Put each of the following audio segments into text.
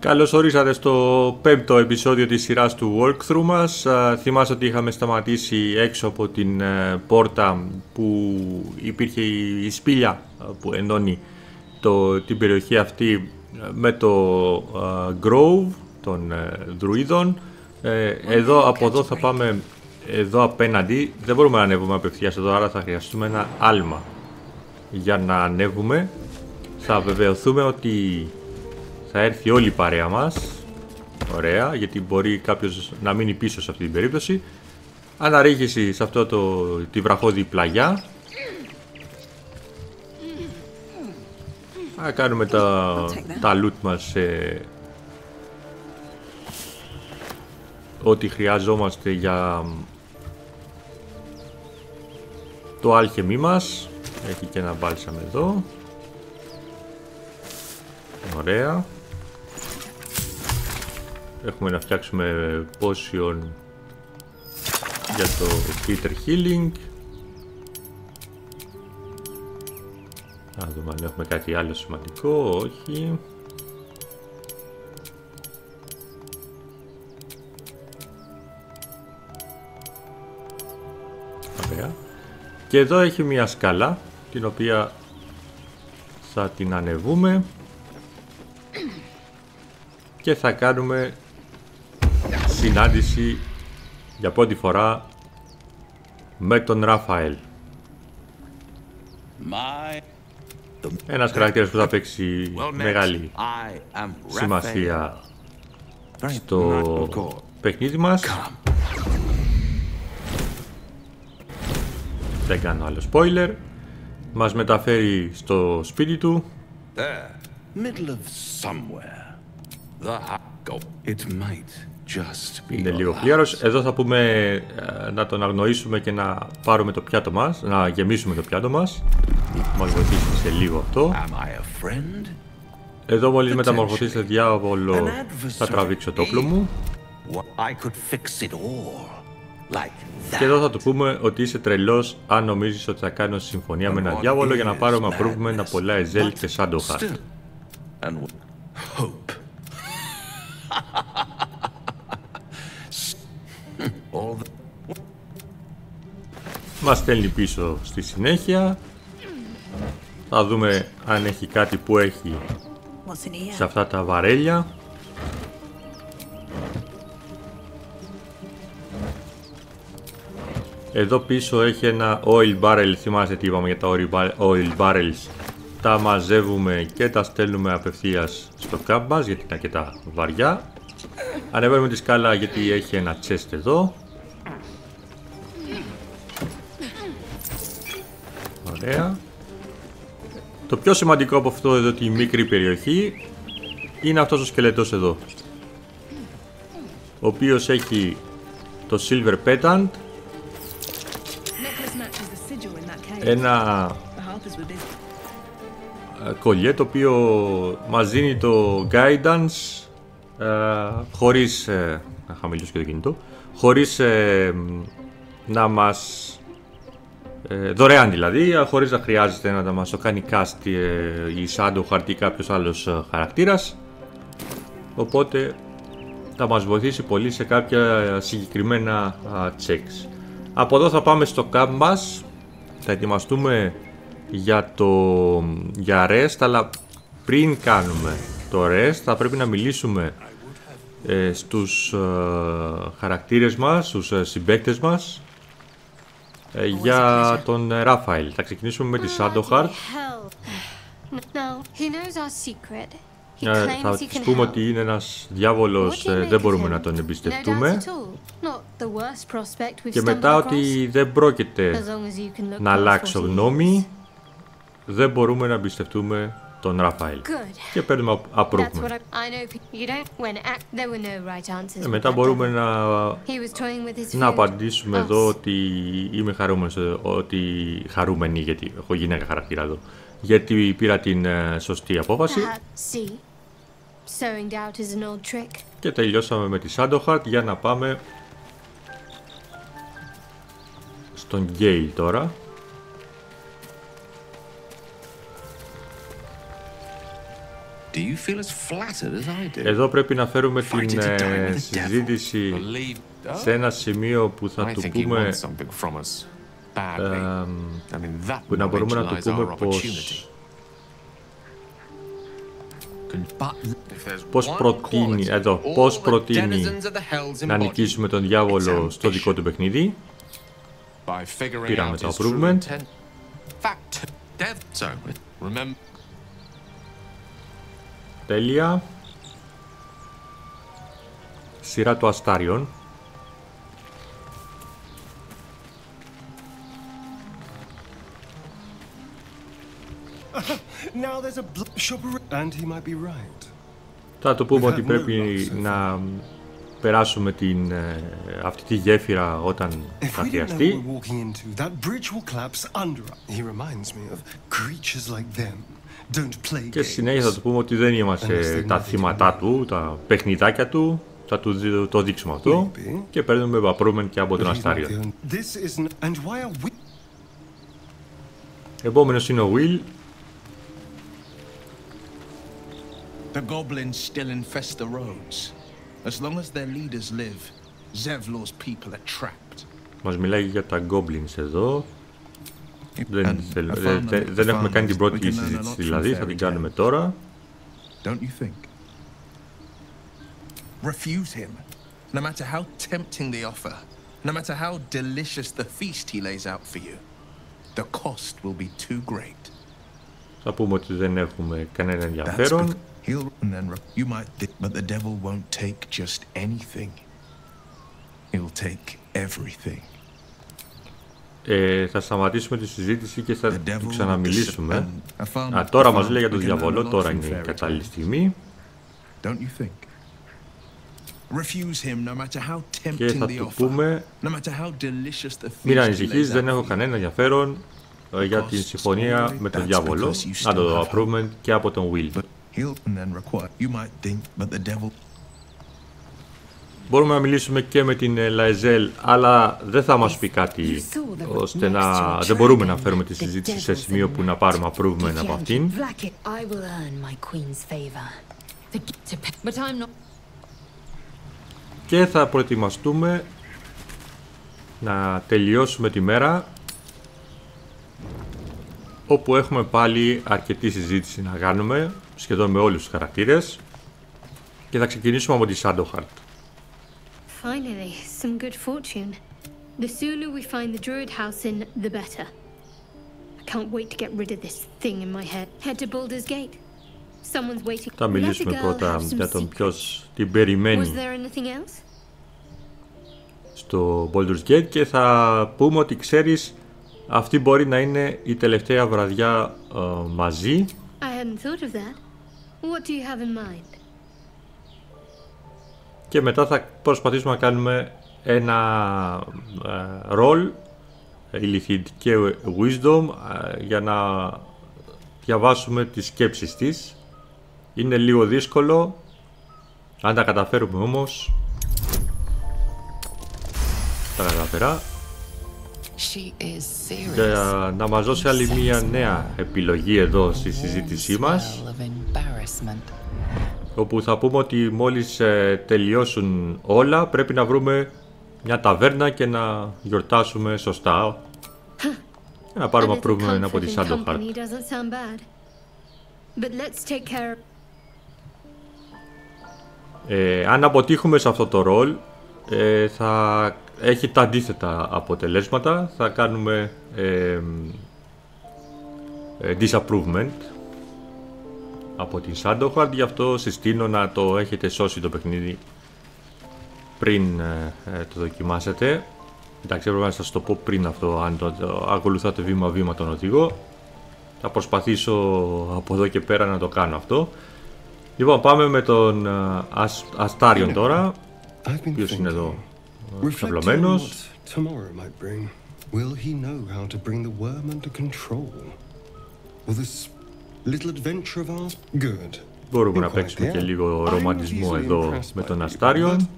Καλώς ορίσατε στο 5ο επεισόδιο της σειράς του walkthrough μας. Θυμάστε ότι είχαμε σταματήσει έξω από την πόρτα που υπήρχε η σπήλια που ενώνει την περιοχή αυτή με το Grove των Δρουίδων. Από εδώ θα πάμε εδώ απέναντι. Δεν μπορούμε να ανέβουμε απευθείας εδώ, άρα θα χρειαστούμε ένα άλμα για να ανέβουμε. Θα βεβαιωθούμε ότι θα έρθει όλη η παρέα μας. Ωραία, γιατί μπορεί κάποιος να μείνει πίσω σε αυτή την περίπτωση. Αναρρίχηση σε αυτό τη βραχώδη πλαγιά. Θα κάνουμε τα loot μας, ό,τι χρειαζόμαστε για το άλχεμί μας. Έχει και ένα μπάλσαμ εδώ. Ωραία. Έχουμε να φτιάξουμε potion για το Bitter Healing. Να δούμε αν έχουμε κάτι άλλο σημαντικό. Όχι. Ωραία. Και εδώ έχει μια σκάλα, την οποία θα την ανεβούμε και θα κάνουμε συνάντηση για πρώτη φορά με τον Ράφαελ. Ένας χαρακτήρας που θα παίξει μεγάλη σημασία στο παιχνίδι μας. Δεν κάνω άλλο spoiler. Μας μεταφέρει στο σπίτι του. Είναι λίγο πλήρως. Εδώ θα πούμε να τον αγνοήσουμε και να πάρουμε το πιάτο μας, να γεμίσουμε το πιάτο μας. Μας βοηθήσει σε λίγο αυτό. Εδώ μόλις μεταμορφωθεί σε διάβολο θα τραβήξω το όπλο μου. Και εδώ θα του πούμε ότι είσαι τρελός αν νομίζεις ότι θα κάνω συμφωνία με έναν διάβολο για να πάρουμε improvement από πολλά Εζέλ και Shadowheart. Μας στέλνει πίσω στη συνέχεια. Θα δούμε αν έχει κάτι που έχει σε αυτά τα βαρέλια. Εδώ πίσω έχει ένα oil barrel. Θυμάστε τι είπαμε για τα oil barrels. Τα μαζεύουμε και τα στέλνουμε απευθείας στο camp μας, γιατί είναι αρκετά βαριά. Ανεβαίνουμε τη σκάλα γιατί έχει ένα chest εδώ. Ωραία. Το πιο σημαντικό από αυτό εδώ τη μικρή περιοχή είναι αυτός ο σκελετός εδώ, ο οποίος έχει το Silver Petant, ένα κολλιέ το οποίο μας δίνει το guidance χωρίς να χαμηλώσω και το κινητό, χωρίς να μας δωρεάν δηλαδή, χωρίς να χρειάζεται να μας το κάνει cast η Shadowheart ή κάποιος άλλος χαρακτήρας. Οπότε θα μας βοηθήσει πολύ σε κάποια συγκεκριμένα checks. Από εδώ θα πάμε στο camp μας. Θα ετοιμαστούμε για rest, αλλά πριν κάνουμε το rest θα πρέπει να μιλήσουμε στους χαρακτήρες μας, στους συμπαίκτες μας, για τον Ράφαελ. Θα ξεκινήσουμε με τη Shadowheart. Θα τους πούμε ότι είναι ένας διάβολος, δεν μπορούμε να τον εμπιστευτούμε. Και μετά ότι δεν πρόκειται να αλλάξω γνώμη, δεν μπορούμε να εμπιστευτούμε τον Ράφαελ. Και παίρνουμε approval. Μετά μπορούμε να απαντήσουμε εδώ ότι είμαι χαρούμενη, γιατί έχω γυναίκα χαρακτήρα εδώ, γιατί πήρα την σωστή απόφαση. Και τελειώσαμε με τη Shadowheart για να πάμε στον Gale τώρα. Do you feel as flattered as I do? Εδώ πρέπει να φέρουμε την συζήτηση σε ένα σημείο που θα του πούμε που να μπορούμε να του πούμε πώς προτείνει να νικήσουμε τον διάβολο στο δικό του παιχνίδι. Πήραμε το approvement. Τέλεια. Σειρά του Αστάριον. Θα το πούμε ότι πρέπει να περάσουμε αυτή τη γέφυρα όταν θα χρειαστεί. Και στη συνέχεια θα του πούμε ότι δεν είμαστε τα θύματα του, τα παιχνιδάκια του. Θα του το δείξουμε αυτό και παίρνουμε approvement και από τον Αστάριο. Επόμενος είναι ο Will. The goblins still infest the roads. As long as their leaders live, Zevlor's people are trapped. Μας μιλάει για τα goblins εδώ. Δεν έχουμε κάνει την πρώτη συζήτηση, δηλαδή θα την κάνουμε τώρα. Don't you think? Refuse him. No matter how tempting the offer, no matter how delicious the feast he lays out for you, the cost will be too great. Θα πούμε ότι δεν έχουμε κανένα ενδιαφέρον. You might think, but the devil won't take just anything. He'll take everything. Θα σταματήσουμε τη συζήτηση και θα του ξαναμιλήσουμε. Τώρα μας λέει για τον διαβόλο, τώρα είναι η κατάλληλη στιγμή. Και θα του πούμε, μην ανησυχείς, δεν έχω κανένα ενδιαφέρον για τη συμφωνία με τον διάβολο. Να το approvement και από τον Will. Μπορούμε να μιλήσουμε και με την Λαεζέλ, αλλά δεν θα μας πει κάτι ώστε δεν μπορούμε να φέρουμε τη συζήτηση σε σημείο που να πάρουμε approvement από αυτήν. Και θα προετοιμαστούμε να τελειώσουμε τη μέρα όπου έχουμε πάλι αρκετή συζήτηση να κάνουμε σχεδόν με όλους τους χαρακτήρες και θα ξεκινήσουμε από τη Shadowheart. Finally, some good fortune. The sooner we find the druid house in, the better. I can't wait to get rid of this thing in my head. Head to Baldur's Gate. Someone's waiting. Θα μιλήσουμε πρώτα για τον ποιος την περιμένει στο Baldur's Gate και θα πούμε ότι ξέρεις αυτή μπορεί να είναι η τελευταία βραδιά μαζί. I hadn't thought of that. What do you have in mind? Και μετά θα προσπαθήσουμε να κάνουμε ένα ρολ Illithid και Wisdom για να διαβάσουμε τις σκέψεις της. Είναι λίγο δύσκολο, αν τα καταφέρουμε όμως τα καταφέρα. Για να μας δώσει άλλη μία νέα επιλογή εδώ στη συζήτησή μας, όπου θα πούμε ότι μόλις τελειώσουν όλα πρέπει να βρούμε μια ταβέρνα και να γιορτάσουμε σωστά και να πάρουμε approvement από τη Shadowheart. Αν αποτύχουμε σε αυτό το ρόλ θα έχει τα αντίθετα αποτελέσματα, θα κάνουμε disapprovement από την Shadowheart, γι' αυτό συστήνω να το έχετε σώσει το παιχνίδι πριν το δοκιμάσετε. Εντάξει, έπρεπε να σας το πω πριν αυτό, αν το ακολουθάτε βήμα-βήμα τον οδηγό. Θα προσπαθήσω από εδώ και πέρα να το κάνω αυτό. Λοιπόν, πάμε με τον Αστάριον τώρα, ποιος είναι εδώ ξαπλωμένος. Μπορούμε να παίξουμε και λίγο ρομαντισμό εδώ με τον Αστάριον.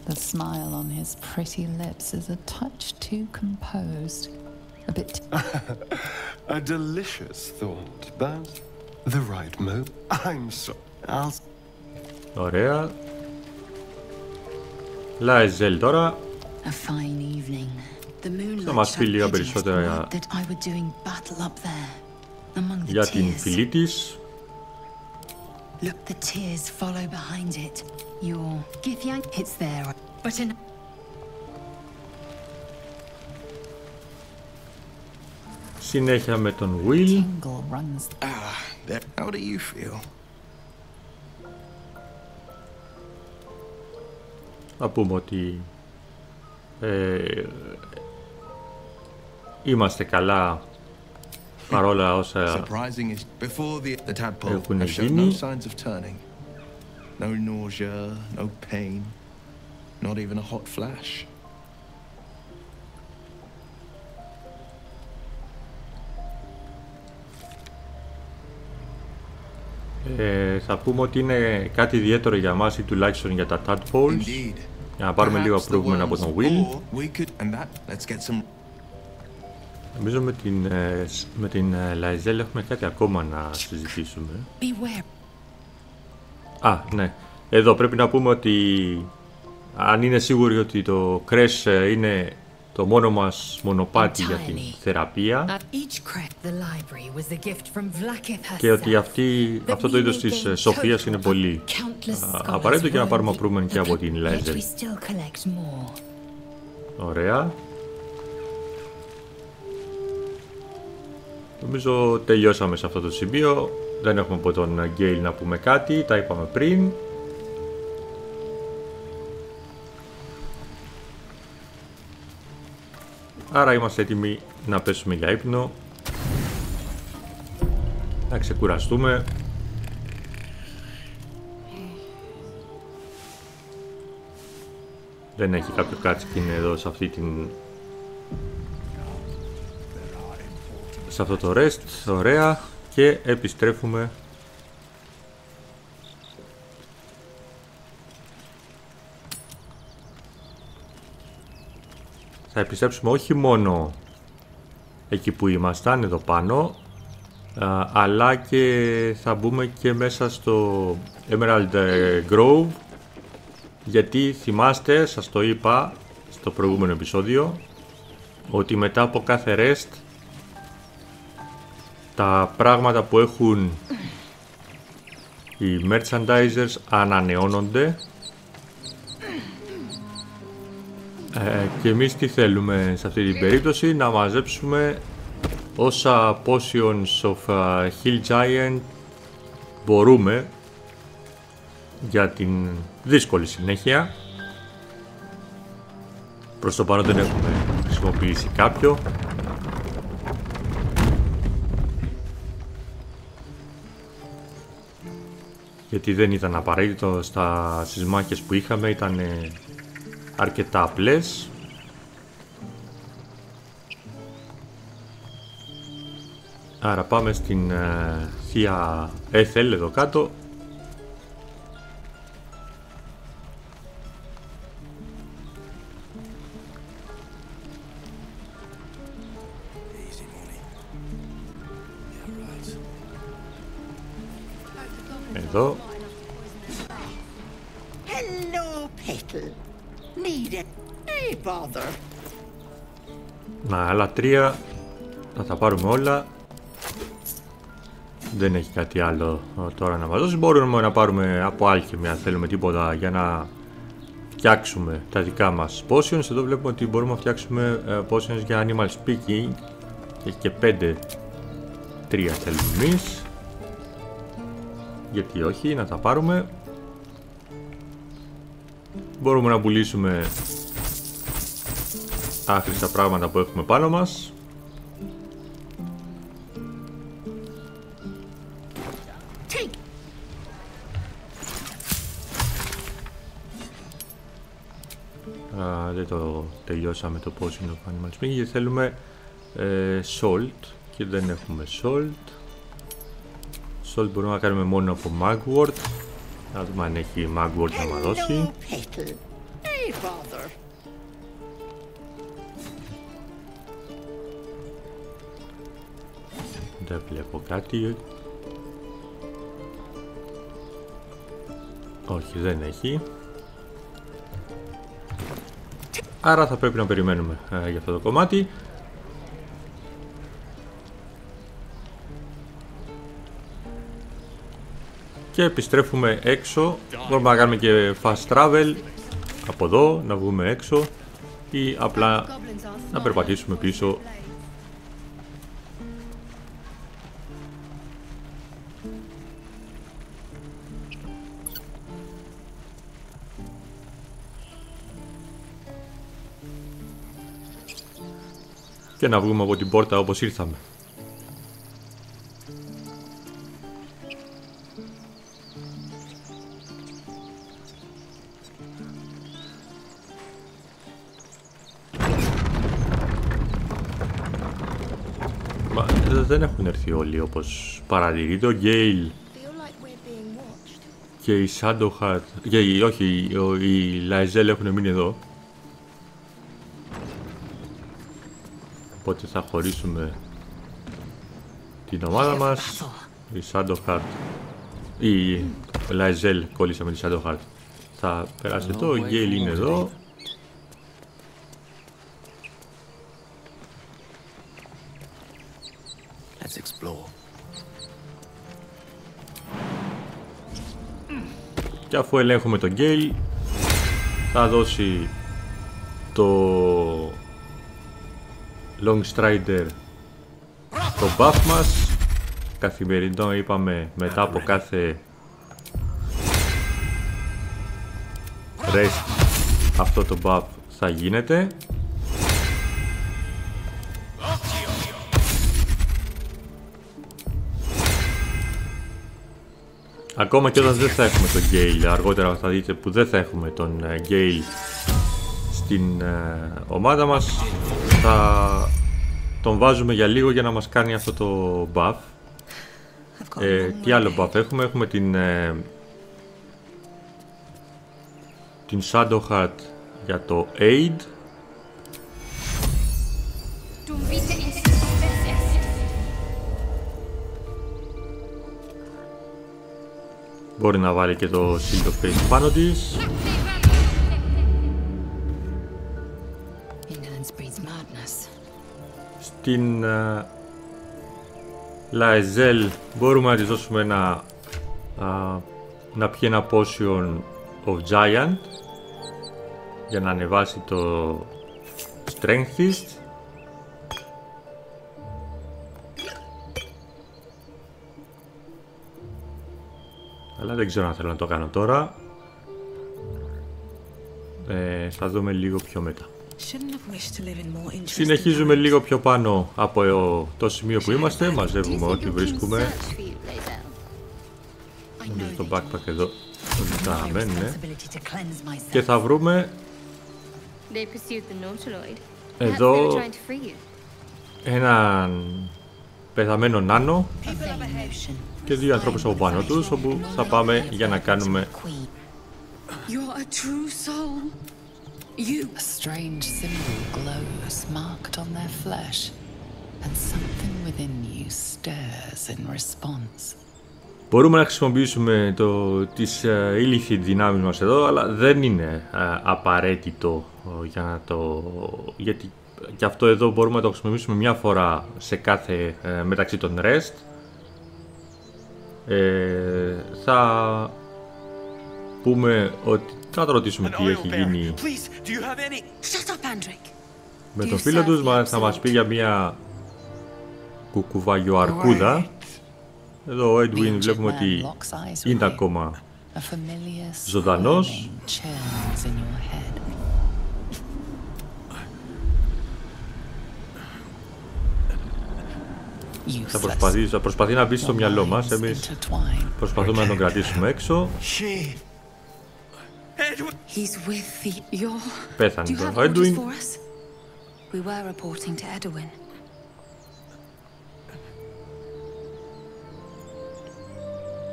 The smile on his pretty lips is a touch too composed. A bit. A delicious thought, but The right move. I'm so... I'll... Ωραία. Λάιζελ τώρα. Θα μας πει λίγα περισσότερα για την φυλή της. Συνέχεια με τον Will. How do you feel? Θα πούμε ότι είμαστε καλά παρόλα όσα έχουν γίνει. No nausea, no pain, not even a hot flash. Θα πούμε ότι είναι κάτι ιδιαίτερο για μας ή τουλάχιστον για τα tadpoles. Για να πάρουμε λίγο προηγούμενα από τον Will. Νομίζω με την Λαϊζέλ έχουμε κάτι ακόμα να συζητήσουμε. Α, ναι. Εδώ πρέπει να πούμε ότι αν είναι σίγουροι ότι το Crash είναι το μόνο μας μονοπάτι για την θεραπεία και ότι αυτό το είδος της σοφίας είναι πολύ απαραίτητο και να πάρουμε approval και από την Λαϊζέλ. Ωραία. Νομίζω τελειώσαμε σε αυτό το σημείο. Δεν έχουμε από τον Γκέιλ να πούμε κάτι, τα είπαμε πριν. Άρα είμαστε έτοιμοι να πέσουμε για ύπνο. Να ξεκουραστούμε. Δεν έχει κάποιο cutscene εδώ σε αυτή την... σε αυτό το rest. Ωραία. Και επιστρέφουμε. Θα επιστρέψουμε όχι μόνο εκεί που ήμασταν, εδώ πάνω, αλλά και θα μπούμε και μέσα στο Emerald Grove, γιατί θυμάστε, σας το είπα στο προηγούμενο επεισόδιο, ότι μετά από κάθε rest τα πράγματα που έχουν οι merchandisers ανανεώνονται. Και εμείς τι θέλουμε σε αυτή την περίπτωση? Να μαζέψουμε όσα potions of Hill Giant μπορούμε για την δύσκολη συνέχεια. Προς το παρόν δεν έχουμε χρησιμοποιήσει κάποιο. Γιατί δεν ήταν απαραίτητο, στις μάχες που είχαμε ήταν αρκετά απλές. Άρα πάμε στην θεία Έθελ εδώ κάτω. Εδώ. Να, άλλα 3 θα τα πάρουμε όλα. Δεν έχει κάτι άλλο τώρα να μας δώσει. Μπορούμε να πάρουμε από alchemy αν θέλουμε τίποτα για να φτιάξουμε τα δικά μας potions. Εδώ βλέπουμε ότι μπορούμε να φτιάξουμε potions για animal speaking. Έχει και 5. 3 θέλουμε εμείς. Γιατί όχι, να τα πάρουμε. Μπορούμε να πουλήσουμε άχρηστα πράγματα που έχουμε πάνω μας. Δεν το τελειώσαμε το potion of animal speaking γιατί θέλουμε salt και δεν έχουμε salt. Salt μπορούμε να κάνουμε μόνο από Mugwort. Να δούμε αν έχει Mugwort να μας δώσει. Δεν βλέπω κάτι. Όχι, δεν έχει. Άρα θα πρέπει να περιμένουμε για αυτό το κομμάτι. Και επιστρέφουμε έξω. Μπορούμε να κάνουμε και fast travel από εδώ, να βγούμε έξω ή απλά να περπατήσουμε πίσω. Και να βγούμε από την πόρτα όπως ήρθαμε. Μα δεν έχουν έρθει όλοι όπως παρατηρείται. Ο Γκέιλ και η Shadowheart, όχι, η Λαϊζέλ έχουν μείνει εδώ. Οπότε θα χωρίσουμε την ομάδα μας. Η Shadowheart, η Λαϊζέλ κόλλησε με τη Shadowheart, θα περάσει εδώ. Ο Γκέιλ είναι εδώ. Και αφού ελέγχουμε τον Γκέιλ, θα δώσει το Long Strider το buff μας. Καθημερινό είπαμε, μετά από κάθε rest αυτό το buff θα γίνεται. Ακόμα και όταν δεν θα έχουμε τον Γκέιλ, αργότερα θα δείτε που δεν θα έχουμε τον Γκέιλ στην ομάδα μας, θα τον βάζουμε για λίγο για να μας κάνει αυτό το buff. Τι άλλο buff έχουμε? Έχουμε την Shadowheart για το Aid. Μπορεί να βάλει και το Shield of Faith πάνω της. Στην Λαϊζέλ μπορούμε να της δώσουμε να πιει ένα Potion of Giant για να ανεβάσει το Strength της. Αλλά δεν ξέρω αν θέλω να το κάνω τώρα. Θα δούμε λίγο πιο μετά. Συνεχίζουμε λίγο πιο πάνω από το σημείο που είμαστε. Μαζεύουμε ό,τι βρίσκουμε. Νομίζω το backpack εδώ ζητάμε, ναι. Και θα βρούμε εδώ έναν πεθαμένο νάνο και δύο ανθρώπους από πάνω τους, όπου θα πάμε για να κάνουμε A strange symbol glows marked on their flesh, and something within you stirs in response. Μπορούμε να χρησιμοποιήσουμε τις ηλίθιες δυνάμεις μας εδώ, αλλά δεν είναι απαραίτητο για να γιατί και αυτό εδώ μπορούμε να το χρησιμοποιήσουμε μια φορά σε κάθε μεταξύ των rest. Θα πούμε ότι θα το ρωτήσουμε τι έχει γίνει με τον φίλο τους, θα μας πει για μια κουκουβαγιοαρκούδα. Εδώ ο Edwin βλέπουμε ότι είναι ακόμα ζωντανός. Θα προσπαθεί να μπει στο μυαλό μας, εμείς προσπαθούμε να τον κρατήσουμε έξω. Πέθανε τον Edwin.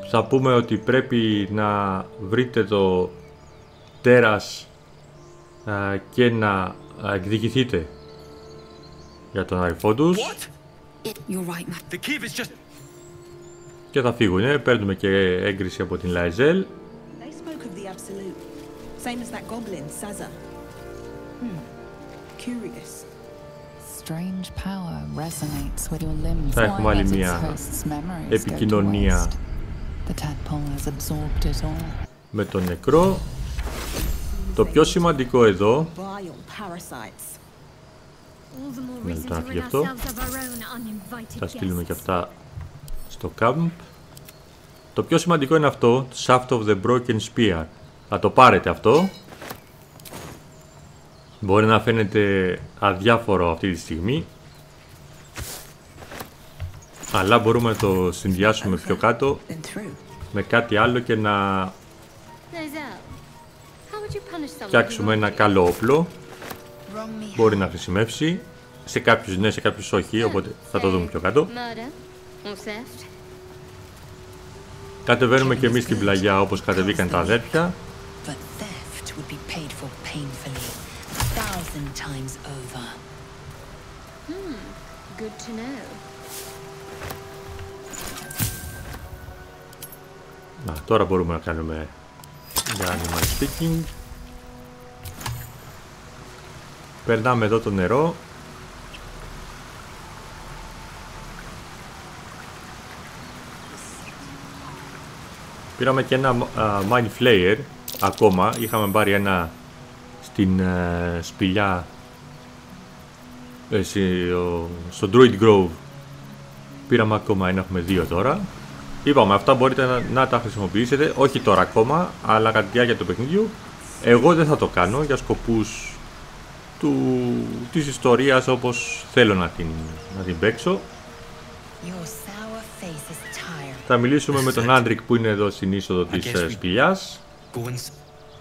Θα πούμε ότι πρέπει να βρείτε το τέρας και να εκδικηθείτε για τον αδελφό τους. Και θα φύγουν, παίρνουμε και έγκριση από την Λαϊζέλ. the Absolute. Same as that goblin, Sazza. Curious. Strange power resonates with your limbs. Θα έχουμε άλλη μια επικοινωνία με τον νεκρό. Το πιο σημαντικό εδώ, να φύγει αυτό, θα στείλουμε και αυτά στο camp. Το πιο σημαντικό είναι αυτό, Shaft of the Broken Spear. Θα το πάρετε αυτό. Μπορεί να φαίνεται αδιάφορο αυτή τη στιγμή, αλλά μπορούμε να το συνδυάσουμε πιο κάτω με κάτι άλλο και να φτιάξουμε ένα καλό όπλο. Μπορεί να χρησιμεύσει σε κάποιους ναι, σε κάποιους όχι, οπότε θα το δούμε πιο κάτω. Κατεβαίνουμε και εμείς στην πλαγιά όπως κατεβήκαν τα αδέρφια. Τώρα μπορούμε να κάνουμε για animal speaking. Περνάμε εδώ το νερό. Πήραμε και ένα Mind Flayer ακόμα. Είχαμε πάρει ένα στην σπηλιά στο Druid Grove. Πήραμε ακόμα ένα, έχουμε δύο τώρα. Είπαμε, αυτά μπορείτε να τα χρησιμοποιήσετε, όχι τώρα ακόμα, αλλά κατά τη διάρκεια του παιχνιδιού. Εγώ δεν θα το κάνω για σκοπούς της ιστορίας όπως θέλω να την παίξω. Θα μιλήσουμε με τον Άντρικ που είναι εδώ στην είσοδο της σπηλιάς.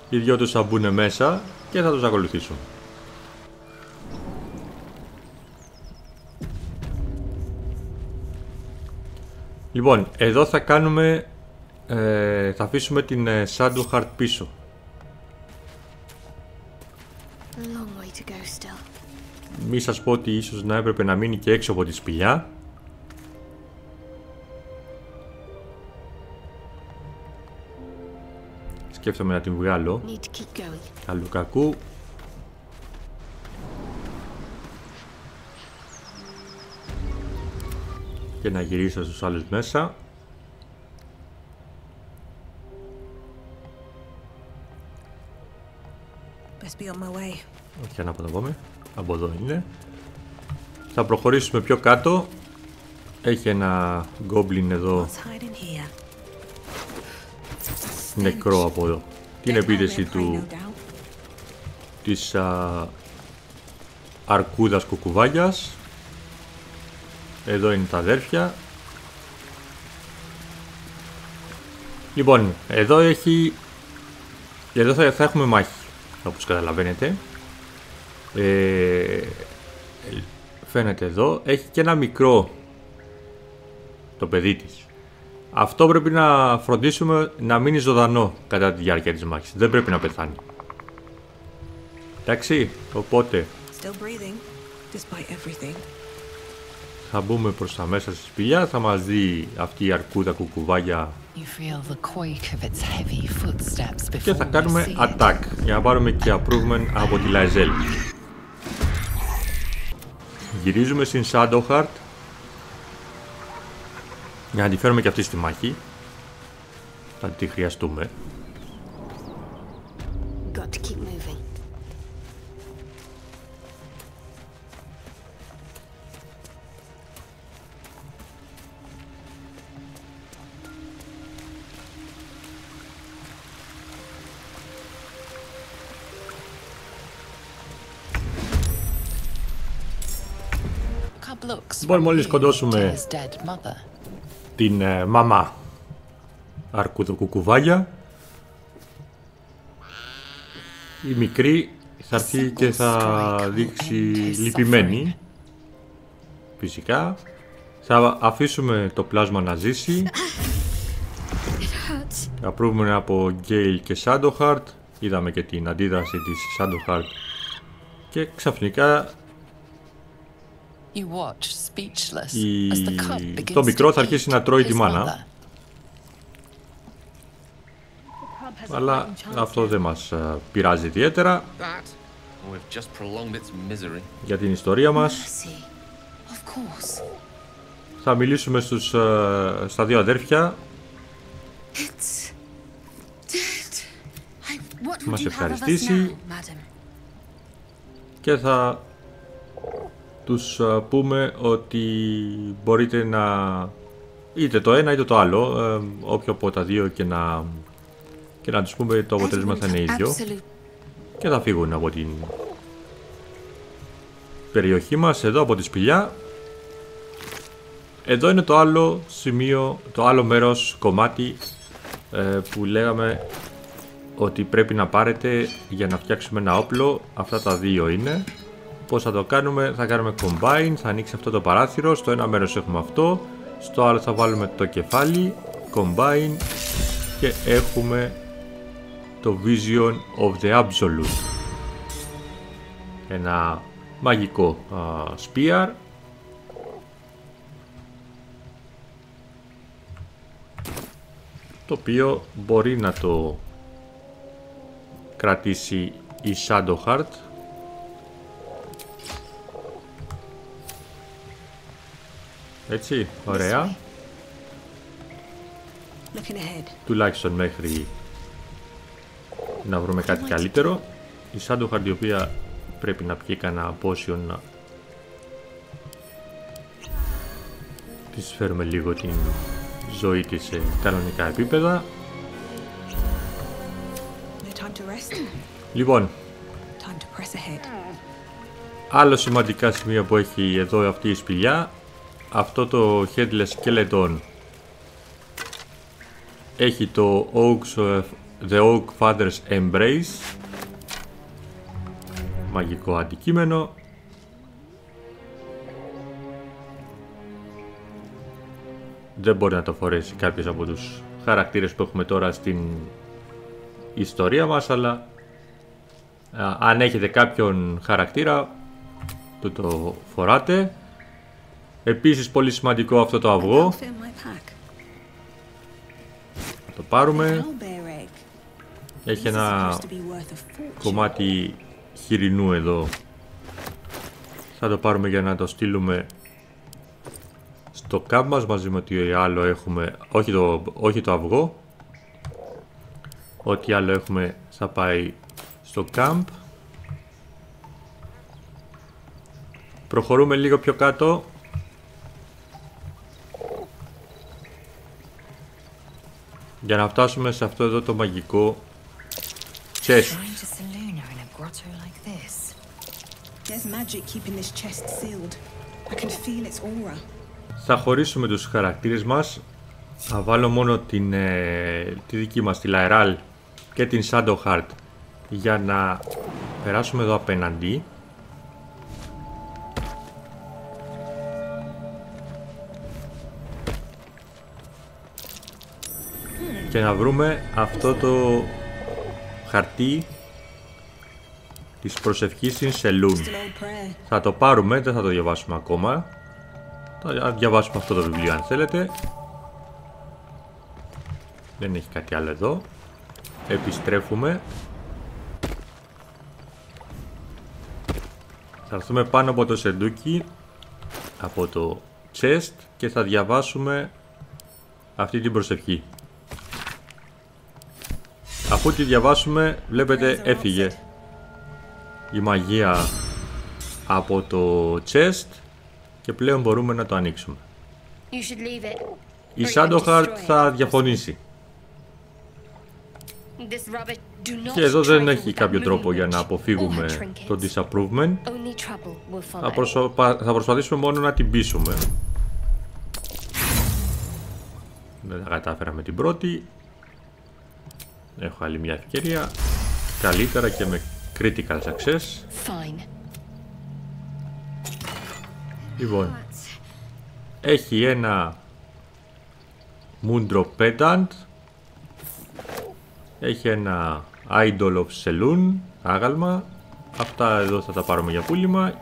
Οι δυο τους θα μπουν μέσα και θα τους ακολουθήσουν. Λοιπόν, εδώ θα κάνουμε, θα αφήσουμε την Shadowheart πίσω. Μη σας πω ότι ίσως να έπρεπε να μείνει και έξω από τη σπηλιά. Σκέφτομαι να την βγάλω. Καλού κακού. Και να γυρίσω στους άλλους μέσα. Όχι, ανάποδα πάμε. Από εδώ είναι. Θα προχωρήσουμε πιο κάτω. Έχει ένα goblin εδώ. Νεκρό από εδώ. Την επίθεση της αρκούδας κουκουβάγιας. Εδώ είναι τα αδέρφια. Λοιπόν, εδώ θα έχουμε μάχη, όπως καταλαβαίνετε. Φαίνεται εδώ. Έχει και ένα μικρό το παιδί της. Αυτό πρέπει να φροντίσουμε να μείνει ζωντανό κατά τη διάρκεια της μάχης. Δεν πρέπει να πεθάνει. Εντάξει, οπότε θα μπούμε προς τα μέσα στη σπηλιά, θα μας δει αυτή η αρκούδα κουκουβάγια και θα κάνουμε attack για να πάρουμε και improvement από τη Lae'zel. Γυρίζουμε στην Shadowheart για να τη φέρουμε και αυτή στη μάχη. Θα τη χρειαστούμε. Λοιπόν, μόλις σκοτώσουμε την μαμά αρκουδοκουκουβάγια, η μικρή θα έρθει και θα δείξει λυπημένη. Φυσικά θα αφήσουμε το πλάσμα να ζήσει. Θα προύμε από Gale και Shadowheart. Είδαμε και την αντίδραση της Shadowheart και ξαφνικά το μικρό θα αρχίσει να τρώει τη μάνα. αλλά αυτό δεν μας πειράζει ιδιαίτερα για την ιστορία μας. Θα μιλήσουμε στα δύο αδέρφια. Μας ευχαριστήσει και θα τους πούμε ότι μπορείτε να είτε το ένα είτε το άλλο, όποιο από τα δύο και να τους πούμε το αποτέλεσμα θα είναι ίδιο και θα φύγουν από την περιοχή μας, εδώ από τη σπηλιά. Εδώ είναι το άλλο σημείο, το άλλο μέρος, κομμάτι που λέγαμε ότι πρέπει να πάρετε για να φτιάξουμε ένα όπλο. Αυτά τα δύο είναι. Πώς θα το κάνουμε? Θα κάνουμε combine, θα ανοίξει αυτό το παράθυρο, στο ένα μέρος έχουμε αυτό, στο άλλο θα βάλουμε το κεφάλι, combine και έχουμε το Vision of the Absolute. Ένα μαγικό spear. Το οποίο μπορεί να το κρατήσει η Shadowheart. Έτσι, ωραία. Τουλάχιστον μέχρι να βρούμε κάτι καλύτερο. Η Shadowheart, η οποία πρέπει να πιει κανένα potion, να της φέρουμε λίγο την ζωή της σε κανονικά επίπεδα. Λοιπόν, άλλο σημαντικά σημεία που έχει εδώ αυτή η σπηλιά, αυτό το Headless Skeleton έχει το The Oak Father's Embrace, μαγικό αντικείμενο. Δεν μπορεί να το φορέσει κάποιος από τους χαρακτήρες που έχουμε τώρα στην ιστορία μας, αλλά αν έχετε κάποιον χαρακτήρα που το φοράτε. Επίσης πολύ σημαντικό αυτό το αυγό. Θα το πάρουμε. Έχει ένα κομμάτι χοιρινού εδώ. Θα το πάρουμε για να το στείλουμε στο camp μας μαζί με ό,τι άλλο έχουμε. Όχι το αυγό. Ό,τι άλλο έχουμε θα πάει στο camp. Προχωρούμε λίγο πιο κάτω. Για να φτάσουμε σε αυτό εδώ το μαγικό chest. Θα χωρίσουμε τους χαρακτήρες μας. Θα βάλω μόνο τη δική μας, τη Laeral και την Shadowheart για να περάσουμε εδώ απέναντι. Και να βρούμε αυτό το χαρτί της προσευχής στην Selûne. Θα το πάρουμε, δεν θα το διαβάσουμε ακόμα. Θα διαβάσουμε αυτό το βιβλίο αν θέλετε. Δεν έχει κάτι άλλο εδώ. Επιστρέφουμε. Θα έρθουμε πάνω από το σεντούκι, από το chest, και θα διαβάσουμε αυτή την προσευχή. Αφού τη διαβάσουμε, βλέπετε έφυγε η μαγεία από το chest και πλέον μπορούμε να το ανοίξουμε. Η Shadowheart θα διαφωνήσει. Και εδώ δεν έχει κάποιο τρόπο για να αποφύγουμε το disapprovement. Θα προσπαθήσουμε μόνο να την πείσουμε. Δεν τα κατάφερα με την πρώτη. Έχω άλλη μια ευκαιρία. Καλύτερα και με critical success. Λοιπόν, έχει ένα Moondrop Pendant. Έχει ένα Idol of Selûne, άγαλμα. Αυτά εδώ θα τα πάρουμε για πούλημα.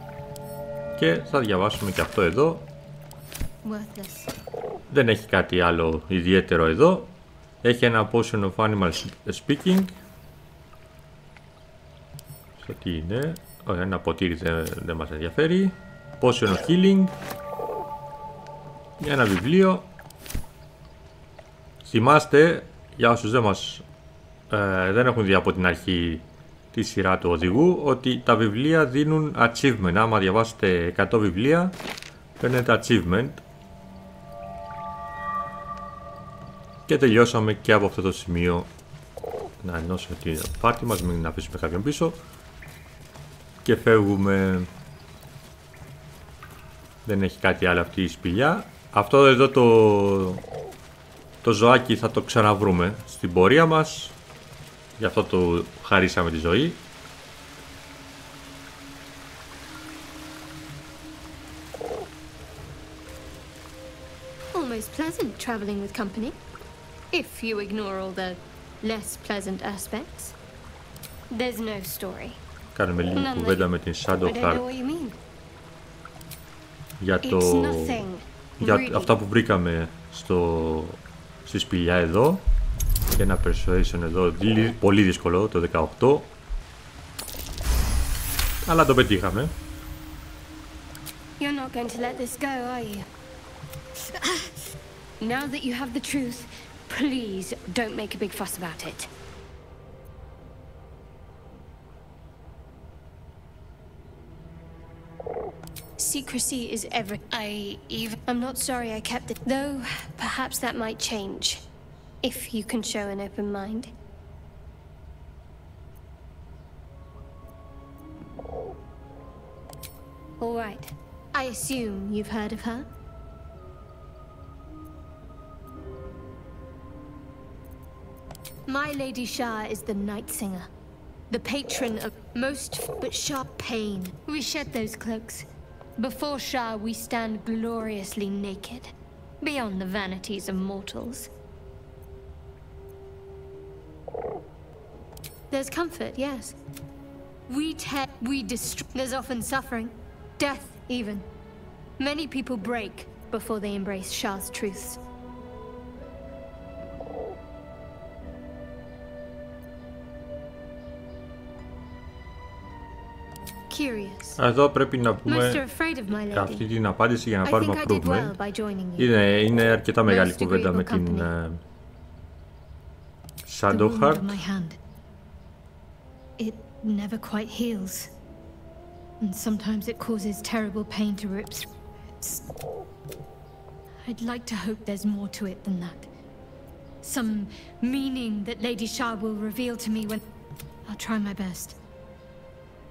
Και θα διαβάσουμε και αυτό εδώ. Δεν έχει κάτι άλλο ιδιαίτερο εδώ. Έχει ένα potion of animal speaking. Στο τι είναι? Όχι, ένα ποτήρι δεν μας ενδιαφέρει. Potion of healing. Ένα βιβλίο. Θυμάστε, για όσους δεν έχουν δει από την αρχή τη σειρά του οδηγού, ότι τα βιβλία δίνουν achievement. Άμα διαβάσετε 100 βιβλία, παίρνετε achievement. Και τελειώσαμε και από αυτό το σημείο. Να ενώσουμε την πάρτι μας, μην αφήσουμε κάποιον πίσω. Και φεύγουμε. Δεν έχει κάτι άλλο αυτή η σπηλιά. Αυτό εδώ το ζωάκι θα το ξαναβρούμε στην πορεία μας. Γι' αυτό το χαρίσαμε τη ζωή. Almost pleasant traveling with company, if you ignore all the less pleasant aspects. There's no story. Κάνουμε λίγη κουβέντα με την Shadowheart για αυτά που βρήκαμε στη σπηλιά εδώ. Και ένα persuasion εδώ, πολύ δύσκολο, το 18. Αλλά το πετύχαμε. You're not going to let this go, are you? Now that you have the truth, please don't make a big fuss about it. Secrecy is I'm not sorry I kept it, though perhaps that might change. If you can show an open mind. All right. I assume you've heard of her? My Lady Shah is the Night Singer, the patron of most but sharp pain. We shed those cloaks. Before Shah, we stand gloriously naked, beyond the vanities of mortals. There's comfort, yes. We destroy. There's often suffering, death even. Many people break before they embrace Shah's truths. Curious. Εδώ πρέπει να πούμε αυτή την απάντηση για να πάρουμε approval. Είναι αρκετά μεγάλη κουβέντα με την Shadowheart. It never quite heals. And sometimes it causes terrible pain to rip through. I'd like to hope there's more to it than that. Some meaning that Lady Shah will reveal to me when... I'll try my best.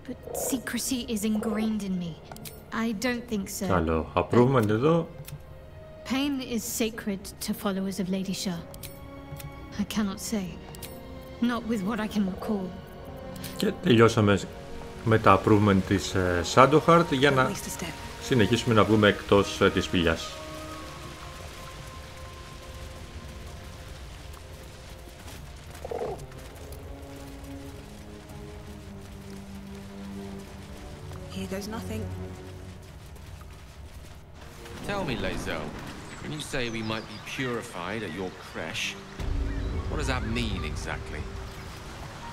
But secrecy is ingrained in me. I don't think so. Καλό. Approvement εδώ. Pain is sacred to followers of Lady Shah. I cannot say. Not with what I can recall. Και τελειώσαμε με τα approvement της Shadowheart για να συνεχίσουμε να βγούμε εκτός της σπηλιάς. Here goes nothing. Tell me, Lae'zel, when you say we might be purified at your creche, what does that mean exactly?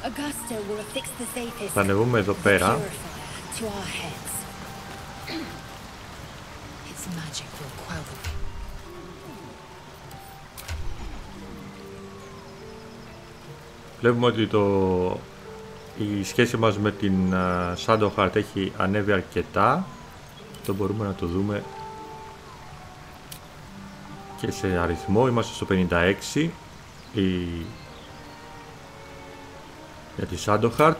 Augusta will affix the safest. Θα ανεβούμε εδώ πέρα. To our heads. Its magic will quell them. Βλέπουμε ότι η σχέση μας με την Shadowheart έχει ανέβει αρκετά. Το μπορούμε να το δούμε και σε αριθμό. Είμαστε στο 56 για τη Shadowheart.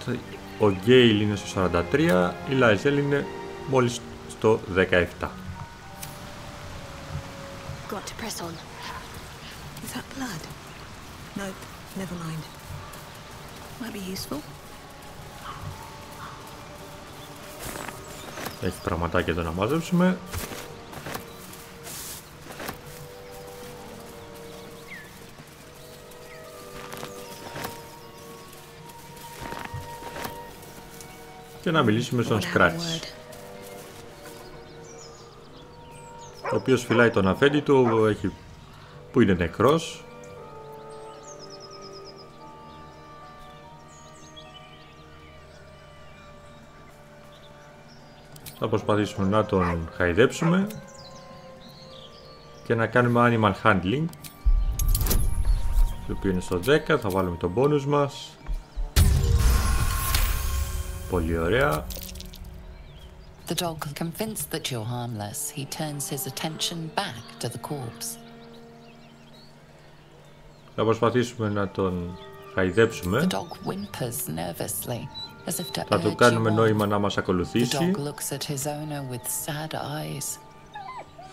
Ο Gale είναι στο 43, η Lae'zel είναι μόλις στο 17. Got to press on. Is that blood? Nope, never mind. Might be useful. Έχει πραγματάκια εδώ να μαζέψουμε. Και να μιλήσουμε στον Scratch, ο οποίος φυλάει τον αφέντη του που είναι νεκρός. Θα προσπαθήσουμε να τον χαϊδέψουμε και να κάνουμε animal handling, το οποίο είναι στο 10. Θα βάλουμε τον bonus μας. Πολύ ωραία. The dog, convinced that you're harmless, he turns his attention back to the corpse. Θα προσπαθήσουμε να τον χαϊδέψουμε. The dog whimpers nervously, as if to Θα του urge κάνουμε you on. νόημα να μας The ακολουθήσει dog looks at his owner with sad eyes.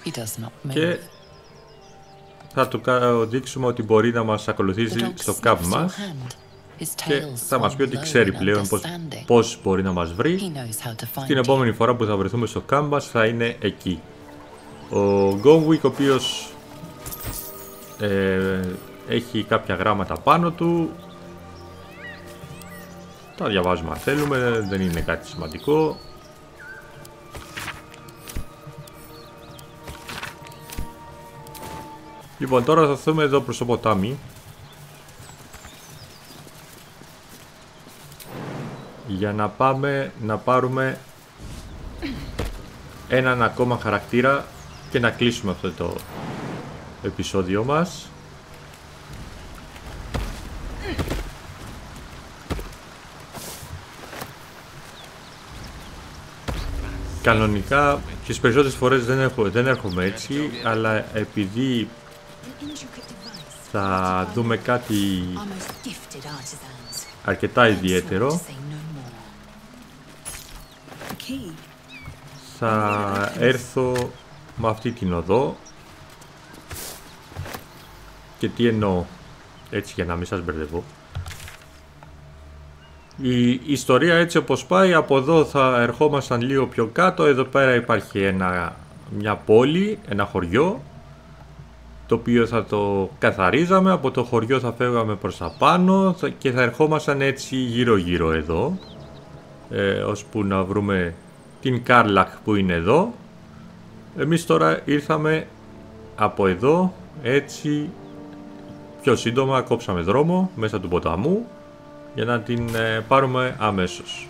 He does not move. και θα του δείξουμε ότι μπορεί να μας ακολουθήσει στο camp μας και θα μας πει ότι ξέρει πλέον πώς μπορεί να μας βρει. Την επόμενη φορά που θα βρεθούμε στο camp μας θα είναι εκεί. Ο Gonwick, ο οποίος έχει κάποια γράμματα πάνω του, τα διαβάζουμε αν θέλουμε, δεν είναι κάτι σημαντικό. Λοιπόν, τώρα θα έρθουμε εδώ προς το ποτάμι για να πάμε να πάρουμε έναν ακόμα χαρακτήρα και να κλείσουμε αυτό το επεισόδιο μας. Κανονικά τις περισσότερες φορές δεν έρχομαι έτσι, αλλά επειδή θα δούμε κάτι αρκετά ιδιαίτερο, θα έρθω με αυτή την οδό. Και τι εννοώ, έτσι για να μην σας μπερδεύω. Η ιστορία έτσι όπως πάει, από εδώ θα ερχόμασταν λίγο πιο κάτω. Εδώ πέρα υπάρχει μια πόλη, ένα χωριό, το οποίο θα το καθαρίζαμε. Από το χωριό θα φεύγαμε προς τα πάνω και θα ερχόμασταν έτσι γύρω γύρω εδώ, ώσπου να βρούμε την Κάρλακ που είναι εδώ. Εμείς τώρα ήρθαμε από εδώ, έτσι πιο σύντομα κόψαμε δρόμο μέσα του ποταμού για να την πάρουμε αμέσως.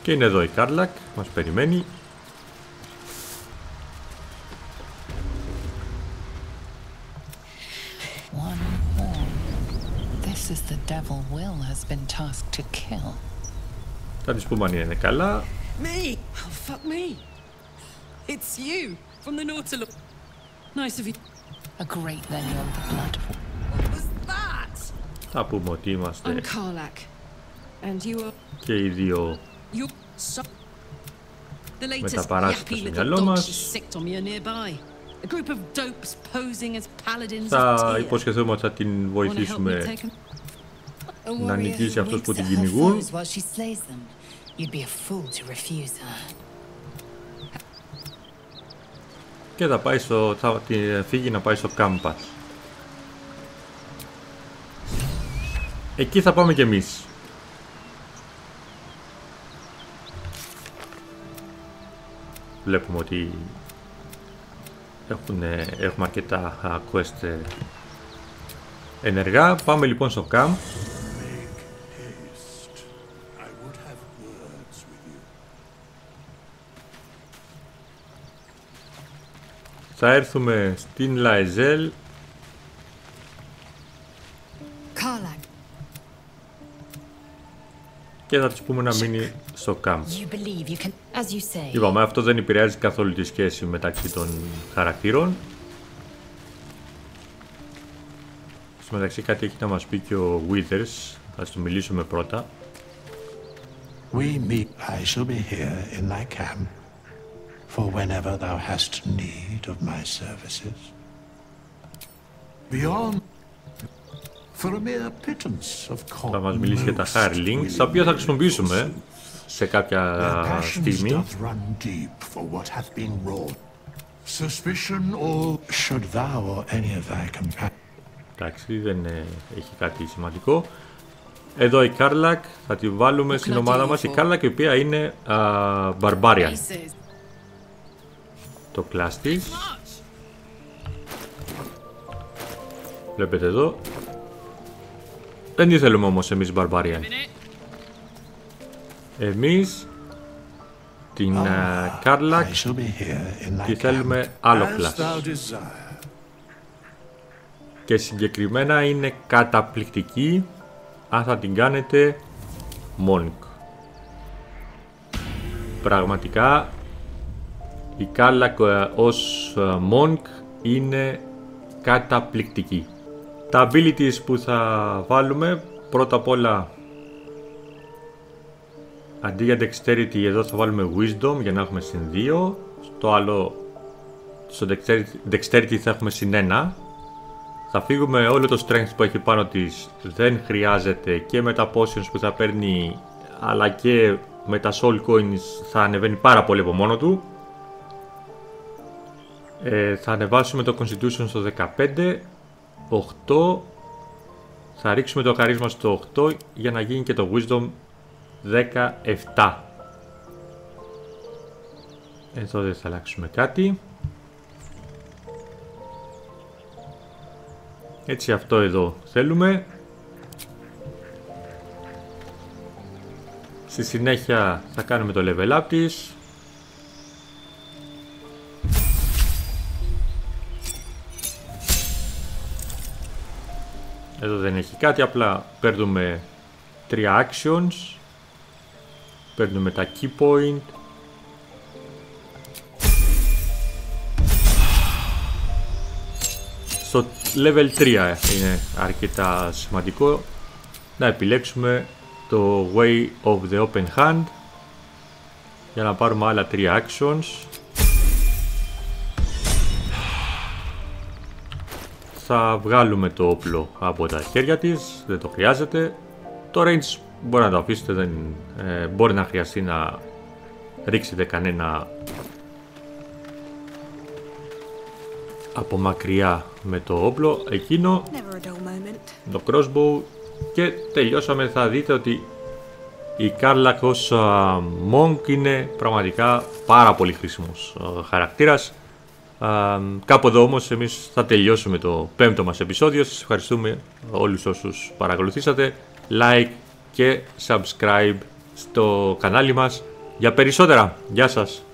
Και είναι εδώ η Κάρλακ, μας περιμένει. Θα της πούμε αν είναι καλά. Me? Oh, fuck me. It's you from the Nautilus. Nice of you. A great lady of the blood. What was that? Θα πούμε ότι είμαστε I'm Karlak. And you are... και οι δύο You're so... The με τα latest παράσιτα yappy στο little μυαλό dog she μας. sicked on me are nearby. A group of dopes posing as paladins of Θα Tyr. υποσχεθούμε ότι θα την Wanna help me βοηθήσουμε take 'em? A να warrior νικήσει who αυτούς που winks την at her κυνηγούν. foes while she slays them. You'd be a fool to refuse her. Και θα πάει θα φύγει να πάει στο κάμπα. Εκεί θα πάμε κι εμείς. Βλέπουμε ότι έχουμε αρκετά quest ενεργά. Πάμε λοιπόν στο camp. Θα έρθουμε στην Λαεζέλ. Karlak, Και θα της πούμε να μείνει στο camp. you believe you can, as you say. Είπαμε, αυτό δεν επηρεάζει καθόλου τη σχέση μεταξύ των χαρακτήρων. Στο μεταξύ κάτι έχει να μας πει και ο Withers. Θα του μιλήσουμε πρώτα. We meet. I shall be here in thy camp for whenever thou hast need of my services. Beyond, for a mere pittance of common. Θα μας μιλήσει για τα hirelings, τα οποία θα χρησιμοποιήσουμε σε κάποια στιγμή. Doth run deep for what hath been wrought. Suspicion or should thou or any of thy companions. Εντάξει, δεν έχει κάτι σημαντικό. Εδώ η Κάρλακ, θα τη βάλουμε στην ομάδα μας. Η Κάρλακ, η οποία είναι Barbarian. Το κλάσ της. Βλέπετε εδώ. Δεν τη θέλουμε όμως εμείς Barbarian. Εμείς την Κάρλακ και θέλουμε άλλο κλάσ. Και συγκεκριμένα είναι καταπληκτική αν θα την κάνετε Monk. Πραγματικά η Κάρλακ ως Monk είναι καταπληκτική. Τα abilities που θα βάλουμε, πρώτα απ' όλα αντί για Dexterity εδώ θα βάλουμε Wisdom για να έχουμε συν 2. Στο άλλο, στο Dexterity θα έχουμε συν 1. Θα φύγουμε όλο το Strength που έχει πάνω της, δεν χρειάζεται, και με τα Potions που θα παίρνει αλλά και με τα Soul Coins θα ανεβαίνει πάρα πολύ από μόνο του. Θα ανεβάσουμε το Constitution στο 15, 8, θα ρίξουμε το Charisma στο 8 για να γίνει και το Wisdom 17. Εδώ δεν θα αλλάξουμε κάτι. Έτσι αυτό εδώ θέλουμε. Στη συνέχεια θα κάνουμε το level up της. Εδώ δεν έχει κάτι, απλά παίρνουμε 3 actions. Παίρνουμε τα key point. Στο level 3 είναι αρκετά σημαντικό να επιλέξουμε το Way of the Open Hand για να πάρουμε άλλα 3 actions. Θα βγάλουμε το όπλο από τα χέρια της, δεν το χρειάζεται. Το range μπορεί να το αφήσετε, δεν μπορεί να χρειαστεί να ρίξετε κανένα από μακριά με το όπλο εκείνο, το crossbow, και τελειώσαμε. Θα δείτε ότι η Κάρλακ ως Monk είναι πραγματικά πάρα πολύ χρήσιμος χαρακτήρας. Κάπου εδώ όμως εμείς θα τελειώσουμε το 5ο μας επεισόδιο. Σας ευχαριστούμε όλους όσους παρακολουθήσατε. Like και subscribe στο κανάλι μας για περισσότερα. Γεια σας!